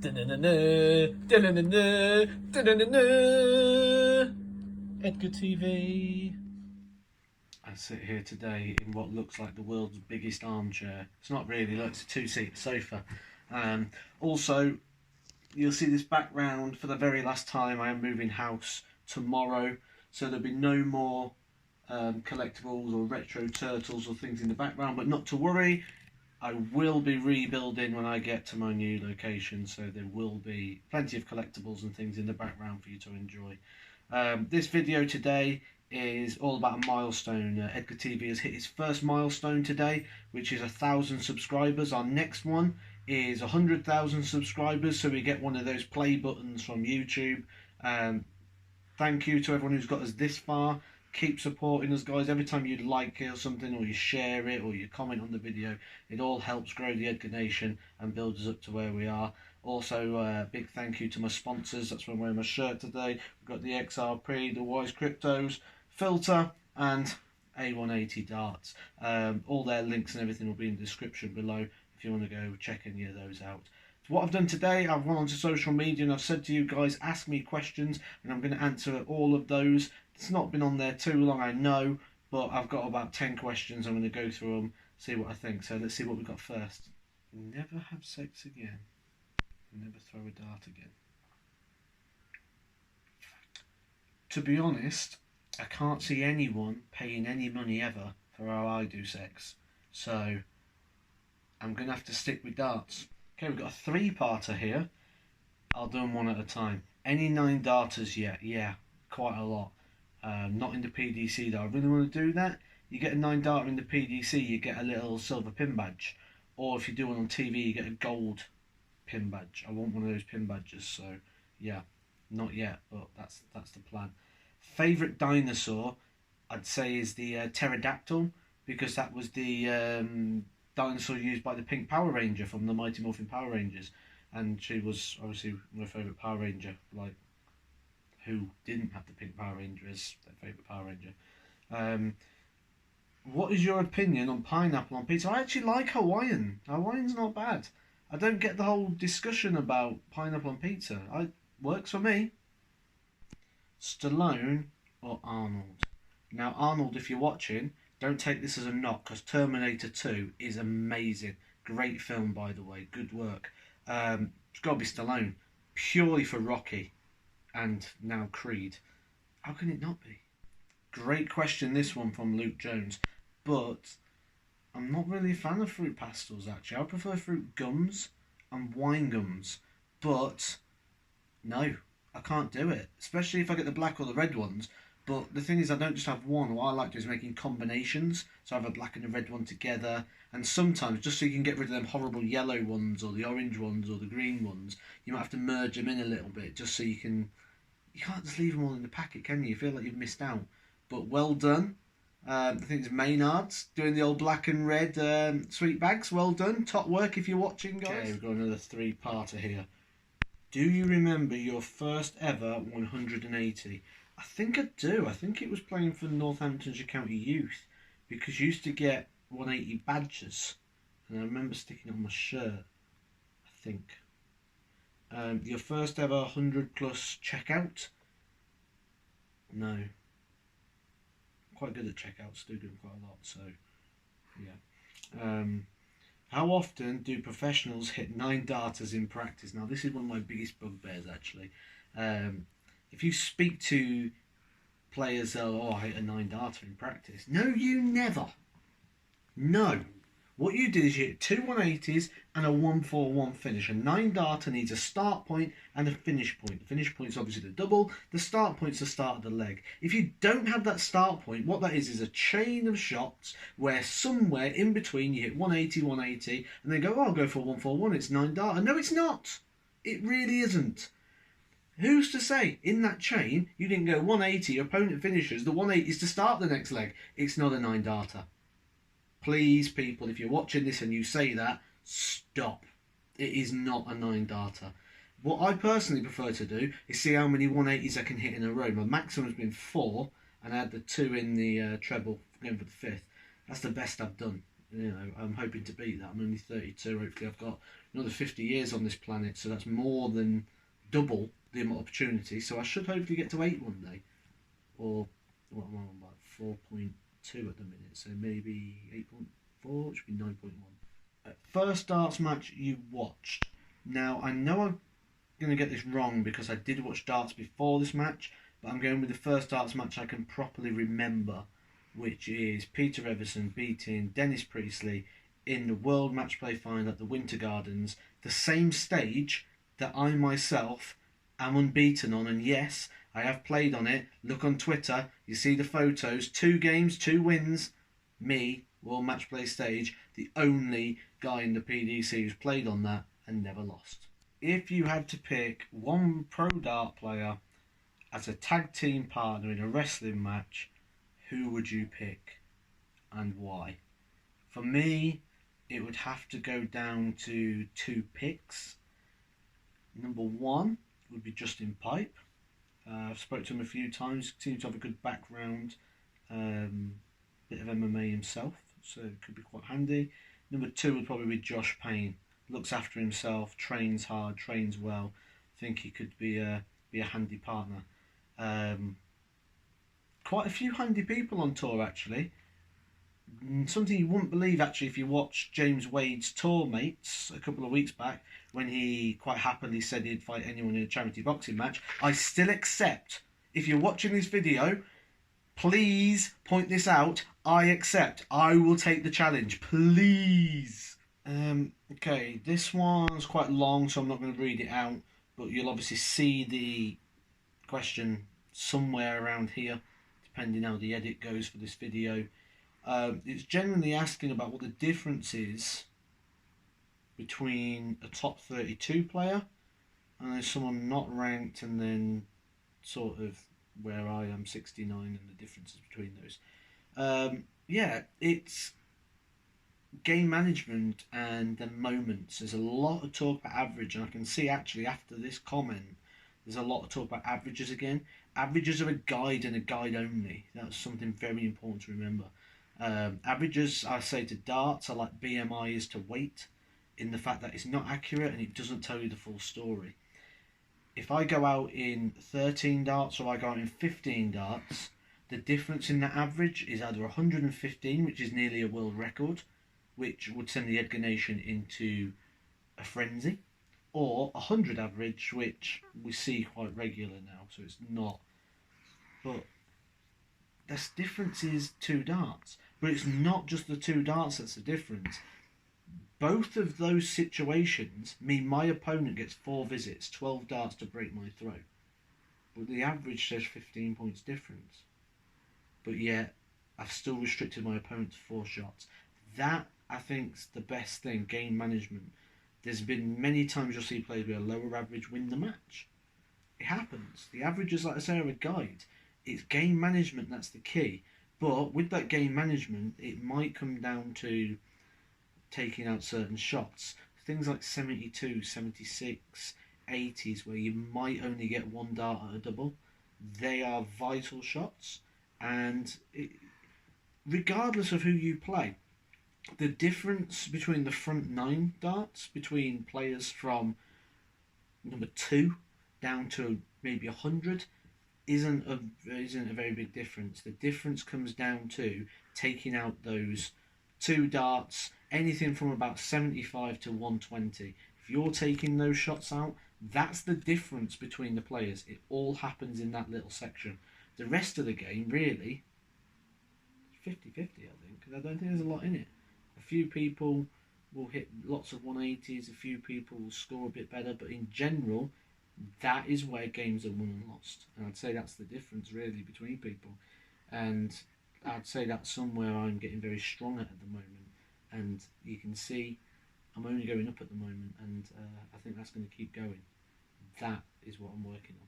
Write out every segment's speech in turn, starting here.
Edgar TV. I sit here today in what looks like the world's biggest armchair. It's not really, look, it's a two-seat sofa. Also, you'll see this background for the very last time. I am moving house tomorrow, so there'll be no more collectibles or retro turtles or things in the background, but not to worry. I will be rebuilding when I get to my new location, so there will be plenty of collectibles and things in the background for you to enjoy. This video today is all about a milestone. Edgar TV has hit his first milestone today, which is 1,000 subscribers. Our next one is 100,000 subscribers, so we get one of those play buttons from YouTube. Thank you to everyone who's got us this far. Keep supporting us, guys. Every time you like it or something, or you share it, or you comment on the video, it all helps grow the Edgar Nation and build us up to where we are. Also, big thank you to my sponsors. That's why I'm wearing my shirt today. We've got the XRP, the Wise Cryptos, Filter, and A180 darts. All their links and everything will be in the description below if you want to go check any of those out. So what I've done today, I've gone onto social media and I've said to you guys, ask me questions, and I'm going to answer all of those. It's not been on there too long, I know, but I've got about 10 questions. I'm going to go through them, see what I think. So let's see what we've got first. Never have sex again. Never throw a dart again. To be honest, I can't see anyone paying any money ever for how I do sex. So I'm going to have to stick with darts. Okay, we've got a three-parter here. I'll do them one at a time. Any 9 darters yet? Yeah, quite a lot. Not in the PDC though. I really want to do that. You get a 9 darter in the PDC, you get a little silver pin badge. Or if you do one on TV, you get a gold pin badge. I want one of those pin badges, so yeah, not yet, but that's the plan. Favourite dinosaur, I'd say, is the pterodactyl, because that was the dinosaur used by the Pink Power Ranger from the Mighty Morphin Power Rangers, and she was obviously my favourite Power Ranger. Like, who didn't have the Pink Power Ranger as their favourite Power Ranger? What is your opinion on pineapple on pizza? I actually like Hawaiian. Hawaiian's not bad. I don't get the whole discussion about pineapple on pizza. It works for me. Stallone or Arnold? Now, Arnold, if you're watching, don't take this as a knock, because Terminator 2 is amazing. Great film, by the way. Good work. It's got to be Stallone. Purely for Rocky and now Creed. How can it not be? Great question, this one from Luke Jones. But I'm not really a fan of fruit pastels, actually. I prefer fruit gums and wine gums. But no, I can't do it. Especially if I get the black or the red ones. But the thing is, I don't just have one. What I like to do is making combinations. So I have a black and a red one together. And sometimes, just so you can get rid of them horrible yellow ones or the orange ones or the green ones, you might have to merge them in a little bit just so you can... You can't just leave them all in the packet, can you? You feel like you've missed out. But well done. I think it's Maynard's doing the old black and red sweet bags. Well done. Top work if you're watching, guys. Okay, we've got another three-parter here. Do you remember your first ever 180? I think I do. I think it was playing for Northamptonshire County Youth, because you used to get 180 badges, and I remember sticking it on my shirt, I think. Your first ever 100 plus checkout? No. Quite good at checkouts, do them quite a lot, so yeah. How often do professionals hit 9 darters in practice? Now, this is one of my biggest bugbears, actually. If you speak to players, oh, I hit a 9 darter in practice. No, you never. No. What you do is you hit 2 180s and a 141 finish. A 9 darter needs a start point and a finish point. The finish point is obviously the double. The start point's the start of the leg. If you don't have that start point, what that is a chain of shots where somewhere in between you hit 180, 180, and then go, oh, I'll go for 141. It's 9 darter. No, it's not. It really isn't. Who's to say in that chain you didn't go 180, your opponent finishes, the 180 is to start the next leg. It's not a 9 darter. Please, people, if you're watching this and you say that, stop. It is not a 9 darter. What I personally prefer to do is see how many 180s I can hit in a row. My maximum has been 4, and I had the 2 in the treble, going for the 5th. That's the best I've done. You know, I'm hoping to beat that. I'm only 32. Hopefully I've got another 50 years on this planet, so that's more than double the amount of opportunity. So I should hopefully get to 8 one day, or what am I on, about 4.2 at the minute, so maybe 8.4, which would be 9.1. First darts match you watched. Now I know I'm going to get this wrong because I did watch darts before this match, but I'm going with the first darts match I can properly remember, which is Peter Everson beating Dennis Priestley in the World Matchplay final at the Winter Gardens, the same stage that I myself am unbeaten on. And yes, I have played on it. Look on Twitter, you see the photos. 2 games, 2 wins. Me, World Matchplay stage, the only guy in the PDC who's played on that and never lost. If you had to pick one pro dart player as a tag team partner in a wrestling match, who would you pick and why? For me, it would have to go down to 2 picks. Number 1 would be Justin Pipe. I've spoken to him a few times, seems to have a good background, bit of MMA himself, so it could be quite handy. Number 2 would probably be Josh Payne. Looks after himself, trains hard, trains well. I think he could be a handy partner. Quite a few handy people on tour, actually. Something you wouldn't believe, actually, if you watch James Wade's tour mates a couple of weeks back, when he quite happily said he'd fight anyone in a charity boxing match. I still accept. If you're watching this video, please point this out. I accept. I will take the challenge. Please. Okay, this one's quite long, so I'm not going to read it out, but you'll obviously see the question somewhere around here, depending how the edit goes for this video. It's generally asking about what the difference is between a top 32 player and then someone not ranked, and then sort of where I am, 69, and the differences between those. Yeah, it's game management and the moments. There's a lot of talk about average, and I can see actually after this comment there's a lot of talk about averages again. Averages are a guide and a guide only. That's something very important to remember. Averages, I say to darts, are like BMI is to weight, in the fact that it's not accurate and it doesn't tell you the full story. If I go out in 13 darts or I go out in 15 darts, the difference in that average is either 115, which is nearly a world record, which would send the Edgar Nation into a frenzy, or 100 average, which we see quite regular now, so it's not. But this difference is 2 darts. But it's not just the 2 darts that's the difference. Both of those situations mean my opponent gets 4 visits, 12 darts to break my throw. But the average says 15 points difference. But yet, I've still restricted my opponent to 4 shots. That, I think, is the best thing, game management. There's been many times you'll see players with a lower average win the match. It happens. The averages, like I say, are a guide. It's game management that's the key. But with that game management, it might come down to taking out certain shots. Things like 72, 76, 80s, where you might only get 1 dart at a double. They are vital shots. And regardless of who you play, the difference between the front 9 darts, between players from number 2 down to maybe 100, isn't a very big difference. The difference comes down to taking out those 2 darts, anything from about 75 to 120. If you're taking those shots out, that's the difference between the players. It all happens in that little section. The rest of the game, really, 50-50, I think, because I don't think there's a lot in it. A few people will hit lots of 180s, a few people will score a bit better, but in general, that is where games are won and lost. And I'd say that's the difference, really, between people. And I'd say that's somewhere I'm getting very strong at the moment. And you can see I'm only going up at the moment, and I think that's going to keep going. That is what I'm working on.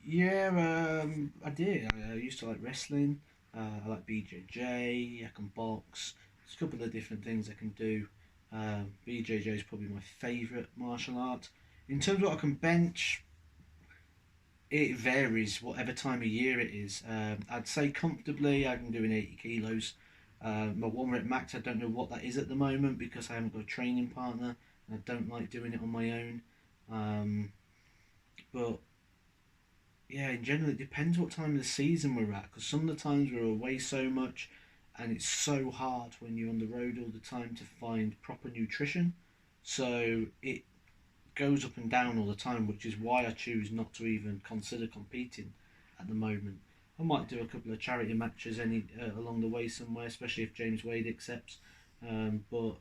Yeah, I did. I used to like wrestling. I like BJJ. I can box. There's a couple of different things I can do. BJJ is probably my favourite martial art. In terms of what I can bench, it varies whatever time of year it is. I'd say comfortably I can do in 80 kilos. My 1 rep max, I don't know what that is at the moment because I haven't got a training partner. I don't like doing it on my own. But yeah, in general, it depends what time of the season we're at. Because some of the times we're away so much, and it's so hard when you're on the road all the time to find proper nutrition. So it goes up and down all the time, which is why I choose not to even consider competing at the moment. I might do a couple of charity matches along the way somewhere, especially if James Wade accepts. But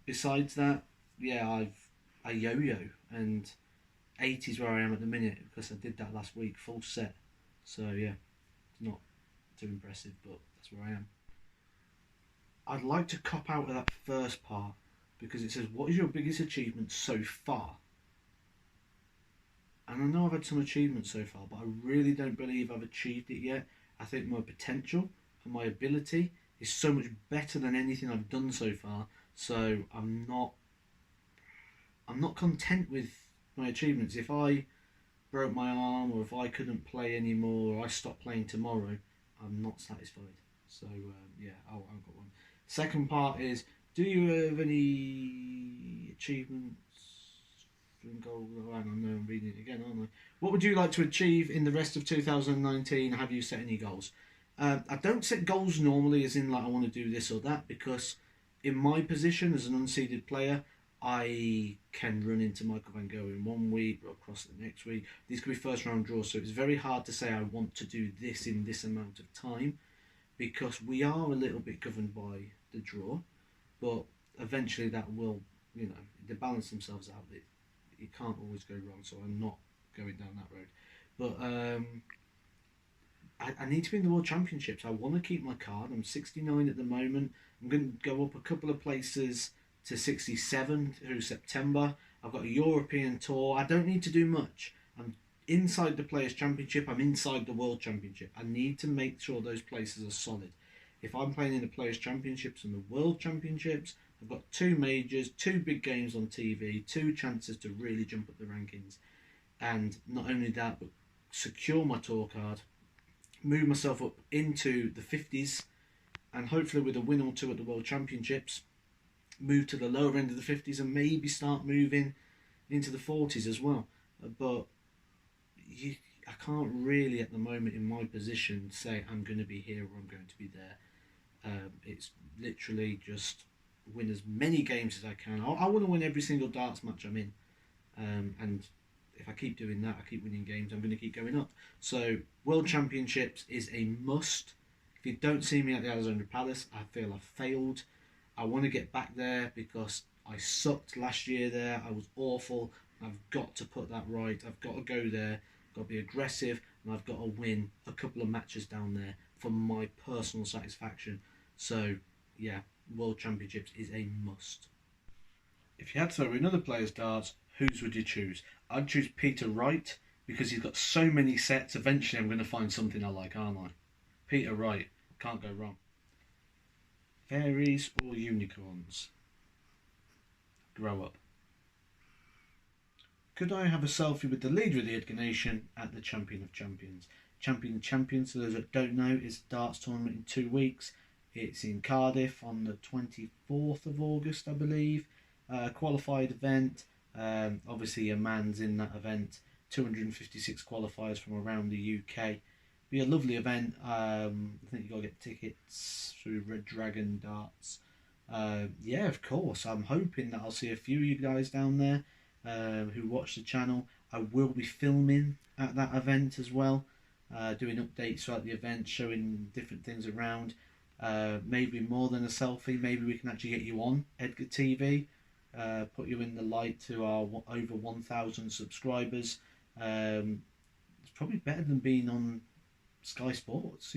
besides that, yeah, I yo-yo, and 80 is where I am at the minute because I did that last week, full set. So yeah, it's not too impressive, but that's where I am. I'd like to cop out of that first part because it says, "What is your biggest achievement so far?" And I know I've had some achievements so far, but I really don't believe I've achieved it yet. I think my potential and my ability is so much better than anything I've done so far. So I'm not content with my achievements. If I broke my arm, or if I couldn't play anymore, or I stopped playing tomorrow, I'm not satisfied. So yeah, I've got one. Second part is, do you have any achievements? Goal. I don't know. I'm reading it again, aren't I? What would you like to achieve in the rest of 2019? Have you set any goals? I don't set goals normally, as in like I want to do this or that, because in my position as an unseeded player, I can run into Michael Van Gogh in 1 week or across the next week. These could be first round draws, so it's very hard to say I want to do this in this amount of time, because we are a little bit governed by the draw, but eventually that will, they balance themselves out. It can't always go wrong, so I'm not going down that road. But I need to be in the World Championships. I want to keep my card. I'm 69 at the moment. I'm going to go up a couple of places to 67 through September. I've got a European tour. I don't need to do much. I'm inside the Players' Championship. I'm inside the World Championship. I need to make sure those places are solid. If I'm playing in the Players' Championships and the World Championships, I've got 2 majors, 2 big games on TV, 2 chances to really jump up the rankings. And not only that, but secure my tour card, move myself up into the 50s, and hopefully with a win or 2 at the World Championships, move to the lower end of the 50s and maybe start moving into the 40s as well. But I can't really at the moment in my position say I'm going to be here or I'm going to be there. It's literally just win as many games as I can. I want to win every single darts match I'm in, and if I keep doing that, I keep winning games, I'm going to keep going up. So World Championships is a must. If you don't see me at the Alexandra Palace, I feel I've failed. I want to get back there because I sucked last year there. I was awful. I've got to put that right. I've got to go there. I've got to be aggressive, and I've got to win a couple of matches down there for my personal satisfaction. So yeah, World Championships is a must. If you had to throw in other players' darts, whose would you choose? I'd choose Peter Wright because he's got so many sets. Eventually, I'm going to find something I like, aren't I? Peter Wright, can't go wrong. Fairies or unicorns? Grow up. Could I have a selfie with the leader of the Edgar Nation at the Champion of Champions? Champion of Champions, for those that don't know, is a darts tournament in 2 weeks. It's in Cardiff on the 24th of August, I believe. Qualified event. Obviously, a man's in that event. 256 qualifiers from around the UK. Be a lovely event. I think you got to get tickets through Red Dragon Darts. Yeah, of course. I'm hoping that I'll see a few of you guys down there who watch the channel. I will be filming at that event as well, doing updates throughout the event, showing different things around. Maybe more than a selfie. Maybe we can actually get you on Edgar TV. Put you in the light to our over 1,000 subscribers. It's probably better than being on Sky Sports.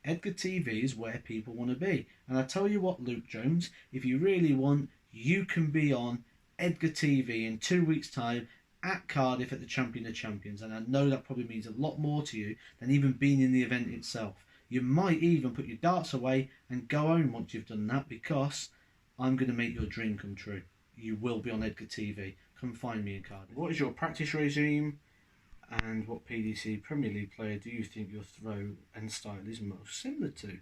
Edgar TV is where people want to be. And I tell you what, Luke Jones, if you really want, you can be on Edgar TV in 2 weeks' time at Cardiff at the Champion of Champions. And I know that probably means a lot more to you than even being in the event itself. You might even put your darts away and go home once you've done that, because I'm going to make your dream come true. You will be on Edgar TV. Come find me in Cardiff. What is your practice regime, and what PDC Premier League player do you think your throw and style is most similar to?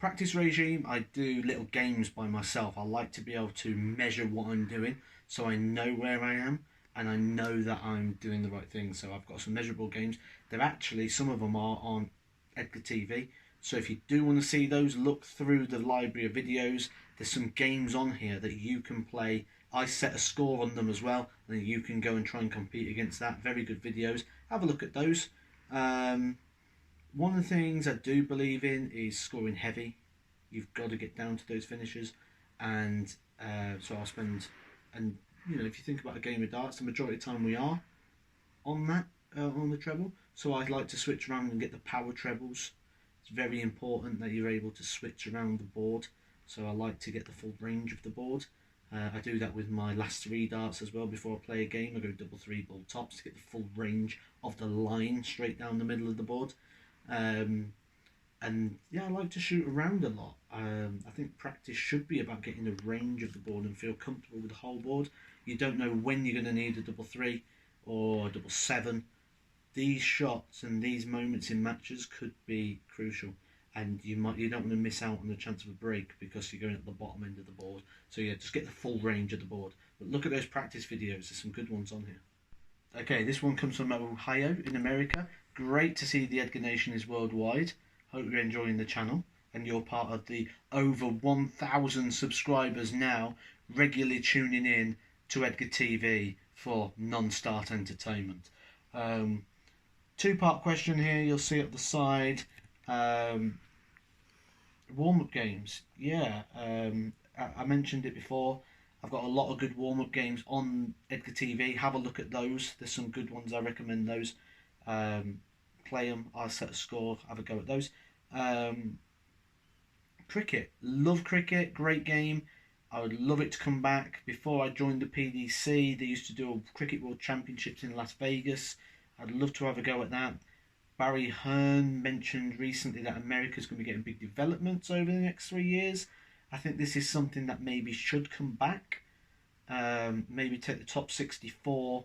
Practice regime, I do little games by myself. I like to be able to measure what I'm doing so I know where I am and I know that I'm doing the right thing. So I've got some measurable games. They're actually, some of them are on Edgar TV. So if you do want to see those, look through the library of videos. There's some games on here that you can play. I set a score on them as well, and then you can go and try and compete against that. Very good videos. Have a look at those. One of the things I do believe in is scoring heavy. You've got to get down to those finishes, and so I'll spend. And you know, if you think about a game of darts, the majority of the time we are on that on the treble. So I'd like to switch around and get the power trebles. It's very important that you're able to switch around the board. So I like to get the full range of the board. I do that with my last 3 darts as well. Before I play a game, I go double 3 ball tops to get the full range of the line straight down the middle of the board. And yeah, I like to shoot around a lot. I think practice should be about getting the range of the board and feel comfortable with the whole board. You don't know when you're going to need a double 3 or a double 7. These shots and these moments in matches could be crucial, and you don't want to miss out on the chance of a break because you're going at the bottom end of the board. So yeah, just get the full range of the board. But look at those practice videos. There's some good ones on here. Okay, this one comes from Ohio in America. Great to see the Edgar Nation is worldwide. Hope you're enjoying the channel and you're part of the over 1,000 subscribers now regularly tuning in to Edgar TV for non-start entertainment. 2-part question here, you'll see at the side. Warm-up games. Yeah, I mentioned it before. I've got a lot of good warm-up games on Edgar TV. Have a look at those. There's some good ones. I recommend those. Play them. I'll set a score. Have a go at those. Cricket. Love cricket. Great game. I would love it to come back. Before I joined the PDC, they used to do a Cricket World Championships in Las Vegas. I'd love to have a go at that. Barry Hearn mentioned recently that America's going to be getting big developments over the next 3 years. I think this is something that maybe should come back. Maybe take the top 64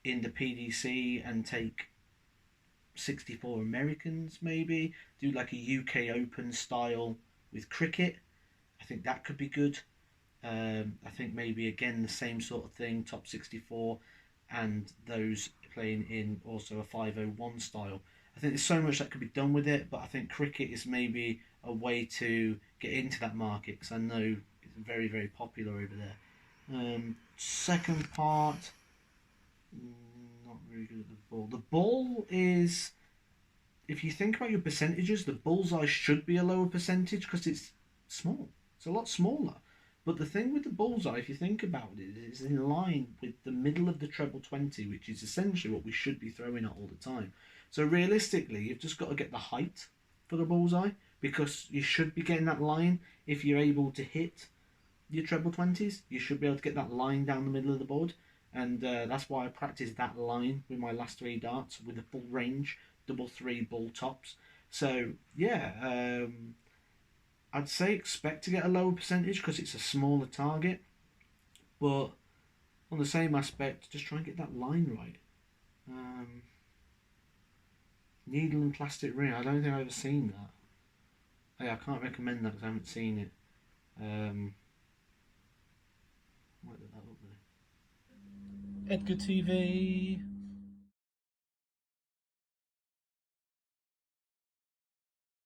in the PDC and take 64 Americans, maybe. Do like a UK Open style with cricket. I think that could be good. I think maybe again the same sort of thing, top 64, and those playing in also a 501 style. I think there's so much that could be done with it, but I think cricket is maybe a way to get into that market, because I know it's very, very popular over there. Second part, not very good at the ball. The ball is, if you think about your percentages, the bullseye should be a lower percentage because it's small. It's a lot smaller. But the thing with the bullseye, if you think about it, is in line with the middle of the treble 20, which is essentially what we should be throwing at all the time. So realistically, you've just got to get the height for the bullseye, because you should be getting that line. If you're able to hit your treble 20s, you should be able to get that line down the middle of the board. And that's why I practiced that line with my last 3 darts with a full range, double 3 ball tops. So yeah, I'd say expect to get a lower percentage because it's a smaller target, but on the same aspect, just try and get that line right. Needle and plastic ring, I don't think I've ever seen that. Yeah, I can't recommend that because I haven't seen it. What did that look like? Edgar TV.